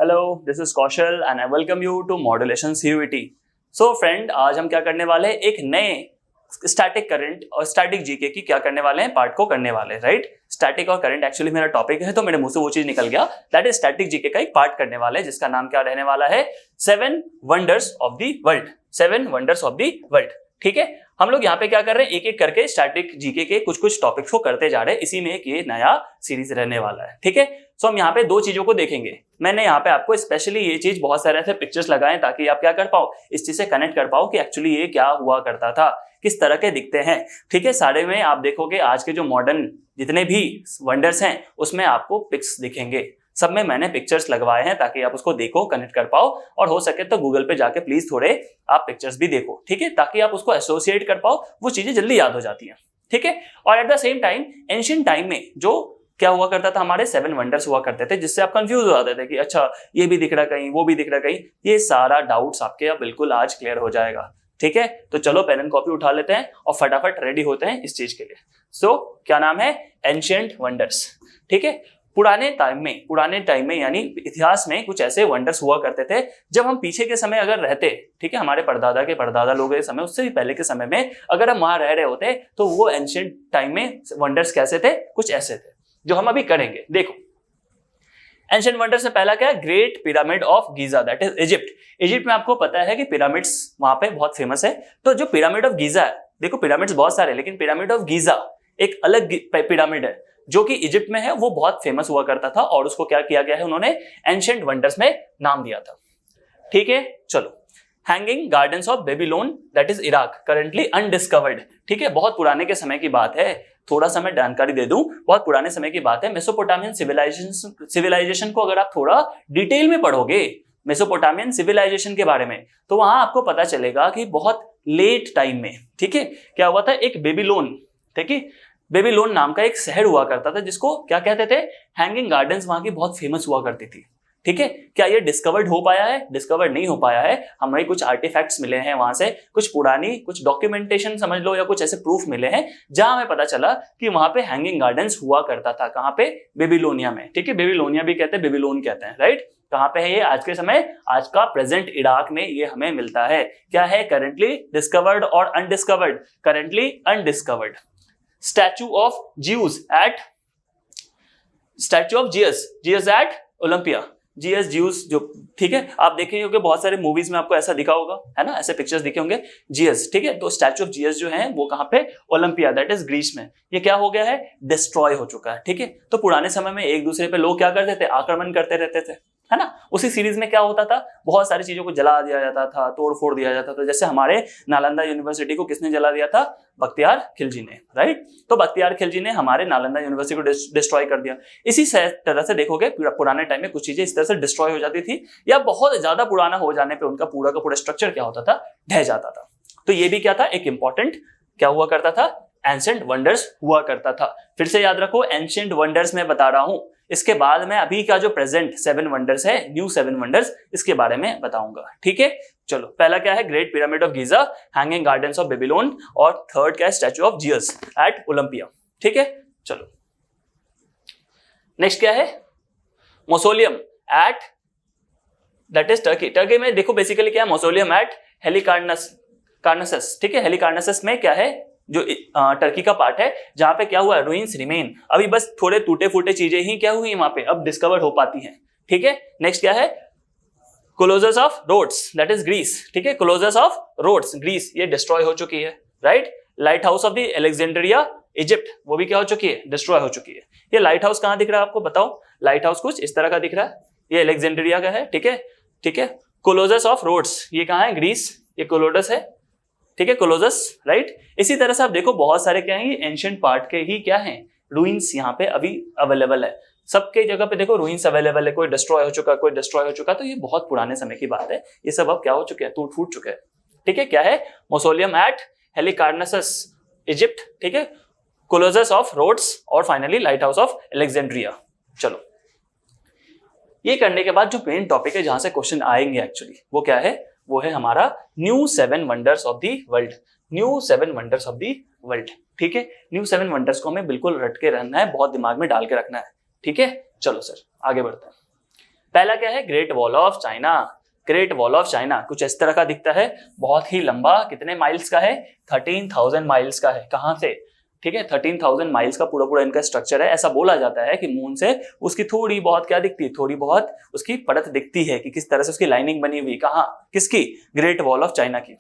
Hello, this is Kaushal and I welcome you to Modulation CUET. So friend, आज हम क्या करने वाले हैं, एक नए स्टैटिक करंट और स्टैटिक जीके की क्या करने वाले हैं, पार्ट को करने वाले हैं, राइट। स्टैटिक और करंट एक्चुअली मेरा टॉपिक है, तो मेरे मुंह से वो चीज निकल गया। दैट इज स्टैटिक जीके का एक पार्ट करने वाले हैं, जिसका नाम क्या रहने वाला है, 7 wonders of the world. 7 wonders of the world. ठीक है, हम लोग यहाँ पे क्या कर रहे हैं, एक एक करके स्टैटिक जीके के कुछ कुछ टॉपिक्स को करते जा रहे हैं। इसी में एक ये नया सीरीज रहने वाला है। ठीक है, सो हम यहाँ पे दो चीजों को देखेंगे। मैंने यहाँ पे आपको स्पेशली ये चीज बहुत सारे ऐसे पिक्चर्स लगाए ताकि आप क्या कर पाओ, इस चीज से कनेक्ट कर पाओ कि एक्चुअली ये क्या हुआ करता था, किस तरह के दिखते हैं। ठीक है, सारे में आप देखोगे आज के जो मॉडर्न जितने भी वंडर्स हैं उसमें आपको पिक्स दिखेंगे। सब में मैंने पिक्चर्स लगवाए हैं ताकि आप उसको देखो, कनेक्ट कर पाओ, और हो सके तो गूगल पे जाके प्लीज थोड़े आप पिक्चर्स भी देखो। ठीक है, ताकि आप उसको एसोसिएट कर पाओ, वो चीजें जल्दी याद हो जाती हैं। ठीक है, और at the same time ancient time में जो क्या हुआ करता था, हमारे 7 वंडर्स हुआ करते थे, जिससे आप कंफ्यूज हो जाते थे कि अच्छा ये भी दिख रहा कहीं, वो भी दिख रहा कहीं। ये सारा डाउट्स आपके अब बिल्कुल आज क्लियर हो जाएगा। ठीक है, तो चलो पेन एंड कॉपी उठा लेते हैं और फटाफट रेडी होते हैं इस चीज के लिए। सो क्या नाम है, एंशिएंट वंडर्स। ठीक है, पुराने टाइम में यानी इतिहास में कुछ ऐसे वंडर्स हुआ करते थे जब हम पीछे के समय अगर रहते, ठीक है, हमारे परदादा के परदादा लोगों के समय, उससे भी पहले के समय में अगर हम वहां रह रहे होते तो वो एंशिएंट टाइम में वंडर्स कैसे थे, कुछ ऐसे थे जो हम अभी करेंगे। देखो, एंशिएंट वंडर से पहला क्या है, great pyramid of Giza, that is Egypt. Egypt में आपको पता है कि पिरामिड्स वहां पे बहुत फेमस है। तो जो पिरामिड ऑफ गीजा है, देखो पिरामिड्स बहुत सारे, लेकिन पिरामिड ऑफ गीजा एक अलग पिरामिड है जो कि इजिप्ट में है, वो बहुत फेमस हुआ करता था और उसको क्या किया गया है, उन्होंने एंशिएंट वंडर्स में नाम दिया था। ठीक है, चलो, hanging gardens of Babylon, that is Iraq, currently undiscovered. ठीक है, बहुत पुराने के समय की बात है, थोड़ा सा मैं जानकारी दे दूं, बहुत पुराने समय की बात है। मेसोपोटामियन सिविलाइजेशन को अगर आप थोड़ा डिटेल में पढ़ोगे, मेसोपोटामियन सिविलाइजेशन के बारे में, तो वहां आपको पता चलेगा कि बहुत लेट टाइम में, ठीक है, क्या हुआ था, एक बेबीलोन, ठीक है, बेबीलोन नाम का एक शहर हुआ करता था जिसको क्या कहते थे, हैंगिंग गार्डन्स वहां की बहुत फेमस हुआ करती थी। ठीक है, क्या ये डिस्कवर्ड हो पाया है, डिस्कवर्ड नहीं हो पाया है, हमें कुछ आर्टिफैक्ट्स मिले हैं वहां से, कुछ पुरानी कुछ डॉक्यूमेंटेशन समझ लो या कुछ ऐसे प्रूफ मिले हैं जहां हमें पता चला कि वहां पे हैंगिंग गार्डन्स हुआ करता था। कहां पे, बेबीलोनिया में। ठीक है, बेबीलोनिया भी कहते हैं, बेबीलोन कहते हैं, राइट। कहां पे है ये, आज के समय, आज का प्रेजेंट इराक में ये हमें मिलता है। क्या है, करंटली डिस्कवर्ड और undiscovered, currently undiscovered. Statue of Zeus at Olympia, Zeus जो, ठीक है, आप देखेंगे कि बहुत सारे मूवीज में आपको ऐसा दिखा होगा, है ना, ऐसे पिक्चर्स दिखे होंगे, जीएस। ठीक है, तो स्टैचू ऑफ जीएस जो है वो कहां पे, ओलंपिया, दैट इज ग्रीस में। ये क्या हो गया है, डिस्ट्रॉय हो चुका है। ठीक है, तो पुराने समय में एक दूसरे पे लोग क्या करते थे, आक्रमण करते रहते थे, है ना। उसी सीरीज में क्या होता था, बहुत सारी चीजों को जला दिया जाता था, तोड़ फोड़ दिया जाता था। जैसे हमारे नालंदा यूनिवर्सिटी को किसने जला दिया था, बख्तियार खिलजी ने, राइट। तो बख्तियार खिलजी ने हमारे नालंदा यूनिवर्सिटी को डिस्ट्रॉय कर दिया। इसी तरह से देखोगे पुराने टाइम में कुछ चीजें इस तरह से डिस्ट्रॉय हो जाती थी, या बहुत ज्यादा पुराना हो जाने पे उनका पूरा का पूरा स्ट्रक्चर क्या होता था, ढह जाता था। तो ये भी क्या था, एक इंपॉर्टेंट क्या हुआ करता था, एंशिएंट वंडर्स हुआ करता था। फिर से याद रखो, एंशिएंट वंडर्स में बता रहा हूं, इसके बाद में अभी का जो प्रेजेंट 7 वंडर्स है, न्यू 7 वंडर्स, इसके बारे में बताऊंगा। ठीक है, चलो, पहला क्या है, great pyramid of Giza, hanging gardens of Babylon, और थर्ड क्या है, statue of Jesus at Olympia. ठीक है, चलो, नेक्स्ट क्या है, mausoleum at, that is Turkey. Turkey में देखो बेसिकली क्या है, मौसोलियम एट हेलिकार्नासस। ठीक है, हेलिकार्नासस में क्या है, जो टर्की का पार्ट है, जहां पे क्या हुआ, रूइंस रिमेन, अभी बस थोड़े टूटे फूटे चीजें ही क्या हुई वहां पे अब डिस्कवर हो पाती हैं। ठीक है, नेक्स्ट क्या है, Colossus of Rhodes, that is Greece. ठीक है, कोलोसस ऑफ रोड्स, ग्रीस, ये डिस्ट्रॉय हो चुकी है, right. Lighthouse of the Alexandria, Egypt, वो भी क्या हो चुकी है, डिस्ट्रॉय हो चुकी है। ये लाइट हाउस कहां दिख रहा है आपको बताओ, लाइट हाउस कुछ इस तरह का दिख रहा है, ये अलेक्जेंड्रिया का है। ठीक है, ठीक है, कोलोसस ऑफ रोड्स, ये कहां है, ग्रीस, ये कोलोडस है। ठीक है, कोलोसस, राइट। इसी तरह से आप देखो बहुत सारे क्या है, एंशिएंट पार्ट के ही क्या है, रूइंस यहाँ पे अभी अवेलेबल है। सबके जगह पे देखो रूइंस अवेलेबल है, कोई डिस्ट्रॉय हो चुका, कोई डिस्ट्रॉय हो चुका, तो ये बहुत पुराने समय की बात है। ये सब अब क्या हो चुके हैं, टूट फूट चुके हैं। ठीक है, क्या है, मौसोलियम एट हेलिकार्नासस, इजिप्ट। ठीक है, कोलोसस ऑफ रोड्स, और finally light house of Alexandria. चलो, ये करने के बाद जो मेन टॉपिक है जहां से क्वेश्चन आएंगे एक्चुअली, वो क्या है, वो है हमारा new 7 wonders of the world. New 7 wonders of the world. ठीक है, न्यू 7 वंडर्स को हमें बिल्कुल रट के रहना है, बहुत दिमाग में डाल के रखना है। ठीक है, चलो सर आगे बढ़ते हैं। पहला क्या है, great wall of China. Great wall of China कुछ इस तरह का दिखता है, बहुत ही लंबा, कितने माइल्स का है, 13,000 माइल्स का है। कहां से, ठीक है, 13,000 माइल्स का पूरा पूरा इनका स्ट्रक्चर है। ऐसा बोला जाता है कि मून से उसकी थोड़ी बहुत क्या दिखती है, थोड़ी बहुत उसकी परत दिखती है कि किस तरह से उसकी लाइनिंग बनी हुई, कहाँ, किसकी, ग्रेट वॉल ऑफ चाइना की।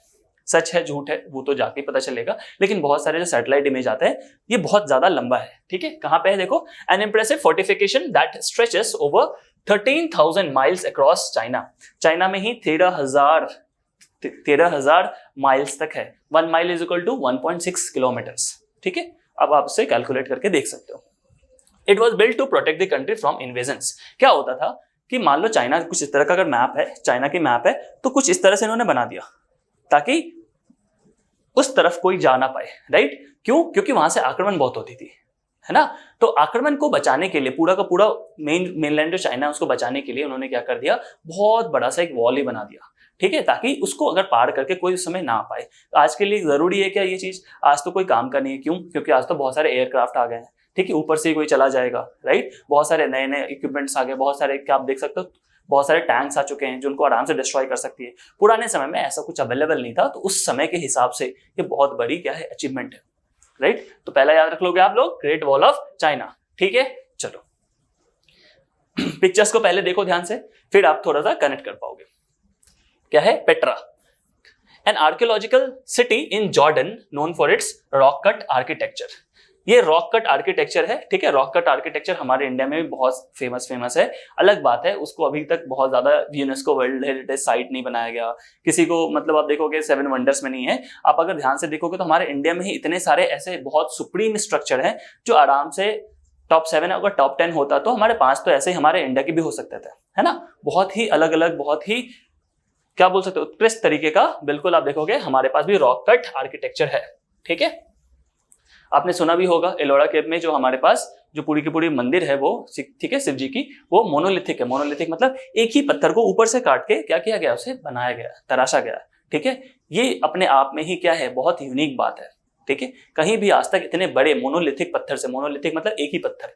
सच है झूठ है वो तो जाके पता चलेगा, लेकिन बहुत सारे जो सैटेलाइट इमेज आते हैं ये बहुत ज्यादा लंबा है, ठीक है। कहां पे है देखो, an impressive fortification that stretches over 13,000 miles across China. China में ही 13,000 माइल्स तक है। 1 mile is equal to 1.6 kilometres, ठीक है। अब आप इसे कैलकुलेट करके देख सकते हो। It was built to protect the country from invasions. क्या होता था कि मान लो चाइना कुछ इस तरह का अगर मैप है, चाइना की मैप है, तो कुछ इस तरह से इन्होंने बना दिया ताकि उस तरफ कोई जा ना पाए, राइट। क्यों, क्योंकि वहां से आक्रमण बहुत होती थी, है ना। तो आक्रमण को बचाने के लिए पूरा का पूरा मेनलैंड जो चाइना है उसको बचाने के लिए उन्होंने क्या कर दिया, बहुत बड़ा सा एक वॉल ही बना दिया, ठीक है, ताकि उसको अगर पार करके कोई उस समय ना आ पाए। आज के लिए जरूरी है क्या ये चीज, आज तो कोई काम का नहीं है। क्यों, क्योंकि आज तो बहुत सारे एयरक्राफ्ट आ गए हैं, ठीक है, ऊपर से कोई चला जाएगा, राइट। बहुत सारे नए नए इक्विपमेंट्स आ गए, बहुत सारे, क्या आप देख सकते हो, बहुत सारे टैंक्स आ चुके हैं जो उनको आराम से डिस्ट्रॉय कर सकती है। पुराने समय में ऐसा कुछ अवेलेबल नहीं था, तो उस समय के हिसाब से ये बहुत बड़ी क्या है, अचीवमेंट है, राइट। तो पहला याद रख लोगे आप लोग, ग्रेट वॉल ऑफ चाइना, ठीक है। चलो पिक्चर्स को पहले देखो ध्यान से, फिर आप थोड़ा सा कनेक्ट कर पाओगे। क्या है, Petra, N archaeological city in Jordan known for its rock cut architecture. ये रॉक कट आर्किटेक्चर है, ठीक है। रॉक कट आर्किटेक्चर हमारे इंडिया में भी बहुत फेमस है। अलग बात है, उसको अभी तक बहुत ज्यादा यूनेस्को वर्ल्ड हेरिटेज साइट नहीं बनाया गया किसी को, मतलब आप देखोगे 7 वंडर्स में नहीं है। आप अगर ध्यान से देखोगे तो हमारे इंडिया में ही इतने सारे ऐसे बहुत सुप्रीम स्ट्रक्चर हैं जो आराम से टॉप 7, अगर टॉप 10 होता तो हमारे 5 तो ऐसे ही हमारे इंडिया के भी हो सकते थे, है ना। बहुत ही अलग अलग, बहुत ही क्या बोल सकते हो, उत्कृष्ट तरीके का, बिल्कुल आप देखोगे हमारे पास भी रॉक कट आर्किटेक्चर है, ठीक है। आपने सुना भी होगा एलोरा केव में जो हमारे पास जो पूरी की पूरी मंदिर है वो, ठीक है, शिव जी की, वो मोनोलिथिक है। मोनोलिथिक मतलब एक ही पत्थर को ऊपर से काट के क्या किया गया, उसे बनाया गया, तराशा गया, ठीक है। ये अपने आप में ही क्या है, बहुत यूनिक बात है, ठीक है। कहीं भी आज तक इतने बड़े मोनोलिथिक पत्थर से, मोनोलिथिक मतलब एक ही पत्थर,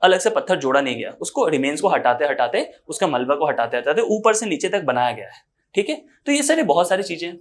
अलग से पत्थर जोड़ा नहीं गया, उसको रिमेन्स को हटाते हटाते, उसका मलबा को हटाते हटाते ऊपर से नीचे तक बनाया गया है, ठीक है। तो ये सारे बहुत सारी चीजें।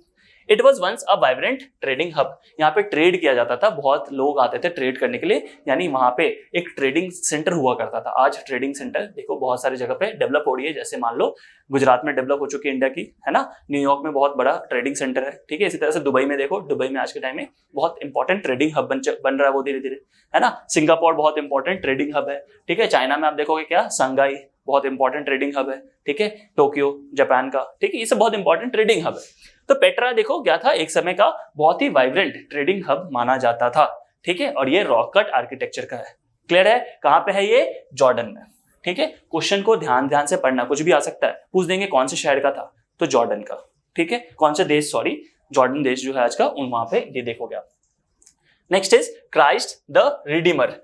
It was once a vibrant trading hub. यहाँ पे ट्रेड किया जाता था, बहुत लोग आते थे ट्रेड करने के लिए, यानी वहां पे एक ट्रेडिंग सेंटर हुआ करता था। आज ट्रेडिंग सेंटर देखो बहुत सारी जगह पे डेवलप हो रही है, जैसे मान लो गुजरात में डेवलप हो चुकी है इंडिया की, है ना। न्यूयॉर्क में बहुत बड़ा ट्रेडिंग सेंटर है, ठीक है। इसी तरह से दुबई में देखो, दुबई में आज के टाइम में बहुत इंपॉर्टेंट ट्रेडिंग हब बन रहा है वो धीरे धीरे, है ना। सिंगापुर बहुत इंपॉर्टेंट ट्रेडिंग हब है, ठीक है। चाइना में आप देखोगे क्या, शंघाई बहुत इंपॉर्टेंट ट्रेडिंग हब है, ठीक है। टोक्यो जापान का, ठीक है, ये सब बहुत इंपॉर्टेंट ट्रेडिंग हब है। तो पेट्रा देखो क्या था, एक समय का बहुत ही वाइब्रेंट ट्रेडिंग हब माना जाता था, ठीक है। और ये रॉक कट आर्किटेक्चर का है, क्लियर है। कहां पे है ये, जॉर्डन में, ठीक है। क्वेश्चन को ध्यान से पढ़ना, कुछ भी आ सकता है, पूछ देंगे कौन से शहर का था, तो जॉर्डन का, ठीक है। कौन से देश, सॉरी, जॉर्डन देश जो है आज का, उन वहां पे ये देखोगे आप। Next is Christ the Redeemer,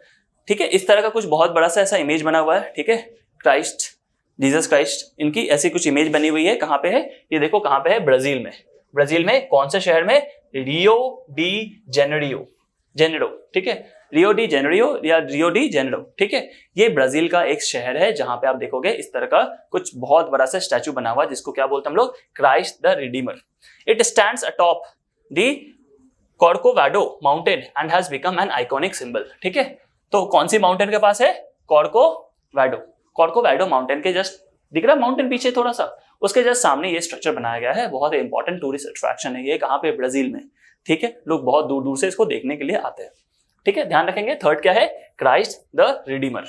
ठीक है। इस तरह का कुछ बहुत बड़ा सा ऐसा इमेज बना हुआ है, ठीक है। क्राइस्ट, जीसस क्राइस्ट, इनकी ऐसी कुछ इमेज बनी हुई है। कहां पे है ये देखो, कहां पे है, ब्राजील में। ब्राजील में कौन से शहर में, रियो डी जेनेरो, ठीक है। रियो डी जेनेरो या रियो डी जेनेरो, ठीक है। ये ब्राजील का एक शहर है जहां पे आप देखोगे इस तरह का कुछ बहुत बड़ा सा स्टैचू बना हुआ, जिसको क्या बोलते हैं हम लोग, Christ the Redeemer. It stands atop the Corcovado mountain and has become an iconic symbol, ठीक है। तो कौन सी माउंटेन के पास है, कॉर्कोवाडो माउंटेन के जस्ट दिख रहा है माउंटेन पीछे थोड़ा सा, उसके जस्ट सामने ये स्ट्रक्चर बनाया गया है। बहुत इंपॉर्टेंट टूरिस्ट अट्रैक्शन है ये, कहां पे, ब्राजील में, ठीक है। लोग बहुत दूर दूर से इसको देखने के लिए आते हैं, ठीक है, ध्यान रखेंगे। थर्ड क्या है, Christ the Redeemer.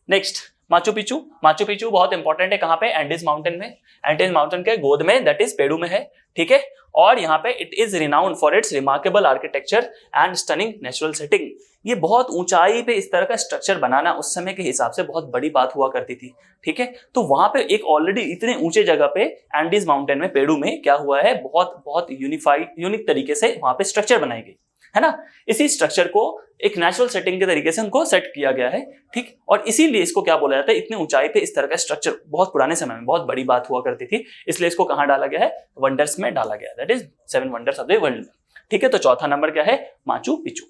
Next Machu Picchu. Machu Picchu बहुत इंपॉर्टेंट है, कहां पे, एंडीज माउंटेन में। एंडीज माउंटेन के गोद में, दैट इज पेरू में है, ठीक है। और यहाँ पे it is renowned for its remarkable architecture and stunning natural setting. ये बहुत ऊंचाई पे इस तरह का स्ट्रक्चर बनाना उस समय के हिसाब से बहुत बड़ी बात हुआ करती थी, ठीक है। तो वहां पे एक ऑलरेडी इतने ऊंचे जगह पे एंडीज माउंटेन में, पेरू में क्या हुआ है, बहुत यूनिक तरीके से वहां पे स्ट्रक्चर बनाई गई, है ना। इसी स्ट्रक्चर को एक नेचुरल सेटिंग के तरीके से उनको सेट किया गया है, ठीक। और इसीलिए इसको क्या बोला जाता है, इतने ऊंचाई पे इस तरह का स्ट्रक्चर बहुत पुराने समय में बहुत बड़ी बात हुआ करती थी, इसलिए इसको कहां डाला गया है, वंडर्स में डाला गया, that is 7 wonders of the world में, ठीक है। तो चौथा नंबर क्या है, माचू पिचू,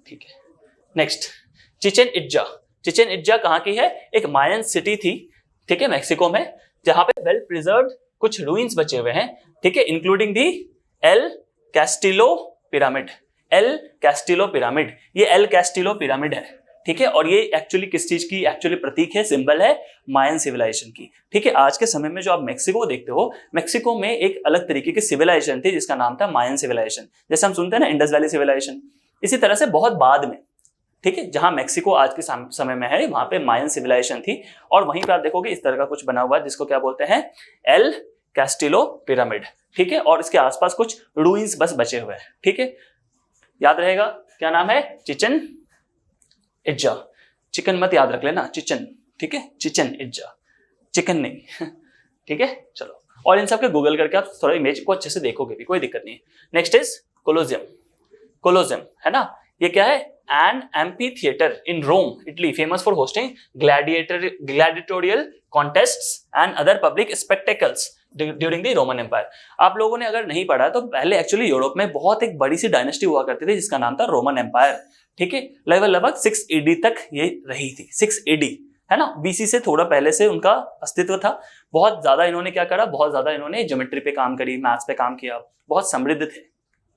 ठीक है। Next Chichen Itza. Chichen Itza कहाँ की है? एक मायन सिटी थी, ठीक है, मैक्सिको में, जहां पे वेल प्रिजर्व्ड कुछ रूइंस बचे हुए हैं, ठीक है, including the L Castillo pyramid. L Castillo pyramid, ये एल कैस्टिलो पिरामिड है, ठीक है, और ये एक्चुअली किस चीज की एक्चुअली प्रतीक है, सिंबल है मायन सिविलाइजेशन की, ठीक है। आज के समय में जो आप मैक्सिको देखते हो, मैक्सिको में एक अलग तरीके की सिविलाइजेशन थी जिसका नाम था मायन सिविलाइजेशन। जैसे हम सुनते हैं ना इंडस वैली सिविलाइजेशन, इसी तरह से बहुत बाद में, ठीक है, जहां मैक्सिको आज के समय में है वहां पे मायन सिविलाइजेशन थी। और वहीं पर आप देखोगे इस तरह का कुछ बना हुआ है जिसको क्या बोलते हैं, एल कैस्टिलो पिरामिड, ठीक है, और इसके आसपास कुछ रूइंस बस बचे हुए हैं, ठीक है। याद रहेगा क्या नाम है, चिचेन इट्जा। चिकन मत याद रख लेना, चिचन, ठीक है, चिचेन इट्जा, चिकन नहीं ठीक है। चलो, और इन सब के गूगल करके आप थोड़ा इमेज को अच्छे से देखोगे भी, कोई दिक्कत नहीं है। Next is Colosseum. कोलोजियम है ना, ये क्या है, an amphitheatre in Rome Italy, famous for hosting gladiatorial contests and other public spectacles during the Roman Empire. आप लोगों ने अगर नहीं पढ़ा तो पहले एक्चुअली यूरोप में बहुत एक बड़ी सी डायनेस्टी हुआ करती थी जिसका नाम था रोमन एम्पायर, ठीक है। लगभग 6 AD तक ये रही थी, 6 AD है ना, BC से थोड़ा पहले से उनका अस्तित्व था। बहुत ज्यादा इन्होंने क्या करा, बहुत ज्यादा इन्होंने ज्योमेट्री पे काम करी, मैथ्स पे काम किया, बहुत समृद्ध थे,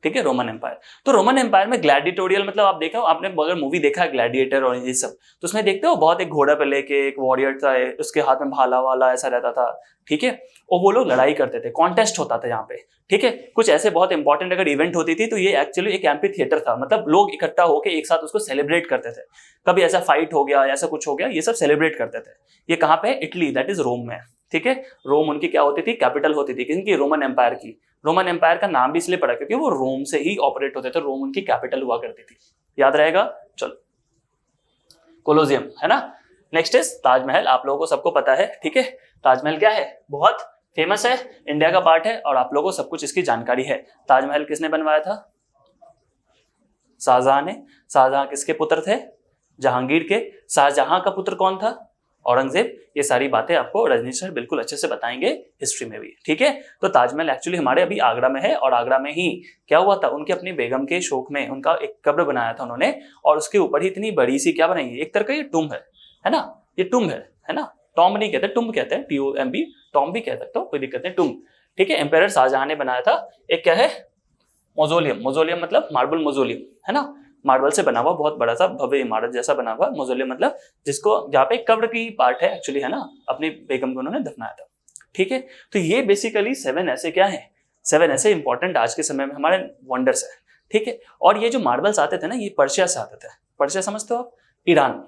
ठीक है, रोमन एम्पायर। तो रोमन एम्पायर में ग्लैडिएटोरियल मतलब आप देखा, आपने अगर मूवी देखा है ग्लैडिएटर और ये सब, तो उसमें देखते हो बहुत एक घोड़ा पे लेके एक वॉरियर था, उसके हाथ में भाला वाला ऐसा रहता था, ठीक है, और वो लोग लड़ाई करते थे, कॉन्टेस्ट होता था यहाँ पे, ठीक है। कुछ ऐसे बहुत इंपॉर्टेंट अगर इवेंट होती थी तो ये एक्चुअली एक एम्पी थिएटर था, मतलब लोग इकट्ठा होकर एक साथ उसको सेलिब्रेट करते थे। कभी ऐसा फाइट हो गया, ऐसा कुछ हो गया, ये सब सेलिब्रेट करते थे। ये कहाँ पे, इटली, दैट इज रोम में, ठीक है। रोम उनकी क्या होती थी, कैपिटल होती थी, किनकी, रोमन एम्पायर की। रोमन एम्पायर का नाम भी इसलिए पड़ा क्योंकि वो रोम से ही ऑपरेट होते थे, रोम उनकी कैपिटल हुआ करती थी, याद रहेगा। चलो, कोलोजियम है ना। नेक्स्ट इज ताजमहल, आप लोगों को सबको पता है, ठीक है। ताजमहल क्या है, बहुत फेमस है, इंडिया का पार्ट है और आप लोगों को सब कुछ इसकी जानकारी है। ताजमहल किसने बनवाया था, शाहजहां ने। शाहजहां किसके पुत्र थे, जहांगीर के। शाहजहां का पुत्र कौन था, औरंगजेब। ये सारी बातें आपको रजनीश सर बिल्कुल अच्छे से बताएंगे हिस्ट्री में भी, ठीक है। तो ताजमहल एक्चुअली हमारे अभी आगरा में है, और आगरा में ही क्या हुआ था, उनके अपनी बेगम के शौक में उनका एक कब्र बनाया था उन्होंने, और उसके ऊपर ही इतनी बड़ी सी क्या बनाई है, एक तरह का ये टुम्ब है ना, ये टुम्ब है ना, टॉम्ब नहीं कहते, टुम्ब कहते हैं, TOMB, टॉम्ब भी कह सकते हो, कोई दिक्कत नहीं, टुम्ब, ठीक है। एम्पायर शाहजहां ने बनाया था। एक क्या है, मौजोलियम। मौजोलियम मतलब मार्बल मौजोलियम, है ना, मार्बल से बना हुआ बहुत बड़ा सा भव्य इमारत जैसा बना हुआ मौजोलियम, मतलब जिसको जहाँ पे कब्र की पार्ट है एक्चुअली, है ना, अपनी बेगम को उन्होंने दफनाया था, ठीक है। तो ये बेसिकली 7 ऐसे क्या है, 7 ऐसे इंपॉर्टेंट आज के समय में हमारे वंडर्स है, ठीक है। और ये जो मार्बल्स आते थे ना, ये पर्शिया से आते थे। पर्शिया समझते हो आप, ईरान,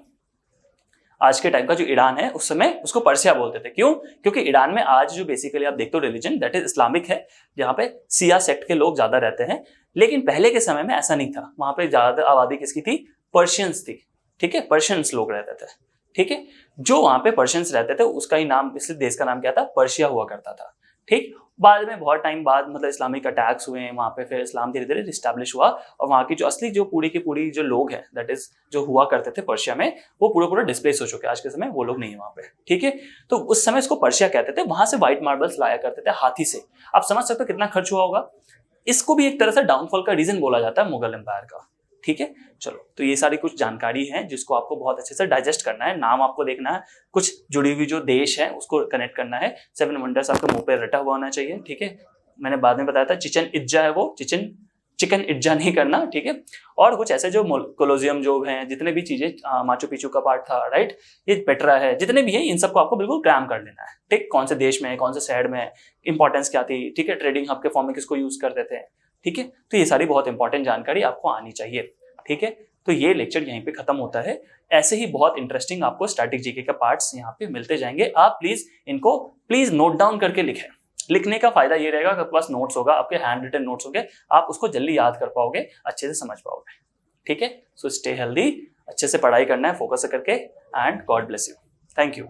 आज के टाइम का जो ईरान है उस समय उसको पर्शिया बोलते थे। क्यों, क्योंकि ईरान में आज जो बेसिकली आप देखते हो रिलीजन दैट इज इस्लामिक है, जहाँ पे सिया सेक्ट के लोग ज्यादा रहते हैं। लेकिन पहले के समय में ऐसा नहीं था, वहां पे ज्यादा आबादी किसकी थी, पर्शियंस थी, ठीक है, पर्शियंस लोग रहते थे, ठीक है। जो वहां पे पर्शियंस रहते थे उसका ही नाम, इसलिए देश का नाम क्या था, पर्शिया हुआ करता था, ठीक। बाद में बहुत टाइम बाद मतलब इस्लामिक अटैक्स हुए वहां पे, फिर इस्लाम धीरे धीरे रिस्टैब्लिश हुआ, और वहां की जो असली जो पूरी की पूरी जो लोग हैं दैट इज जो हुआ करते थे पर्शिया में, वो पूरा डिस्प्लेस हो चुके हैं। आज के समय वो लोग नहीं है वहां पे, ठीक है। तो उस समय इसको पर्शिया कहते थे। वहां से व्हाइट मार्बल्स लाया करते थे हाथी से। आप समझ सकते हो कितना खर्च हुआ होगा। इसको भी एक तरह से डाउनफॉल का रीजन बोला जाता है मुगल एम्पायर का, ठीक है। चलो, तो ये सारी कुछ जानकारी है जिसको आपको बहुत अच्छे से डाइजेस्ट करना है, नाम आपको देखना है, कुछ जुड़ी हुई जो देश है उसको कनेक्ट करना है। 7 वंडर्स आपके मुंह पे रटा हुआ होना चाहिए, ठीक है। मैंने बाद में बताया था चिचन इट्जा है वो, चिकन इट्जा नहीं करना, ठीक है। और कुछ ऐसे जो कोलोजियम जो हैं, जितने भी चीजें, माचू पिचू का पार्ट था, राइट, ये पेट्रा है, जितने भी है इन सबको आपको बिल्कुल क्रैम कर लेना है, ठीक। कौन से देश में है, कौन से शहर में है, इंपॉर्टेंस क्या थी, ठीक है, ट्रेडिंग हब के फॉर्म में किसको यूज करते थे, ठीक है। तो ये सारी बहुत इंपॉर्टेंट जानकारी आपको आनी चाहिए, ठीक है। तो ये लेक्चर यहीं पे खत्म होता है। ऐसे ही बहुत इंटरेस्टिंग आपको स्टैटिक जीके के पार्ट्स यहाँ पे मिलते जाएंगे। आप प्लीज नोट डाउन करके लिखें। लिखने का फायदा ये रहेगा कि आपके पास नोट्स होगा, आपके हैंड रिटन नोट्स होंगे, आप उसको जल्दी याद कर पाओगे, अच्छे से समझ पाओगे, ठीक है। सो स्टे हेल्दी, अच्छे से पढ़ाई करना है फोकस करके, and God bless you. Thank you.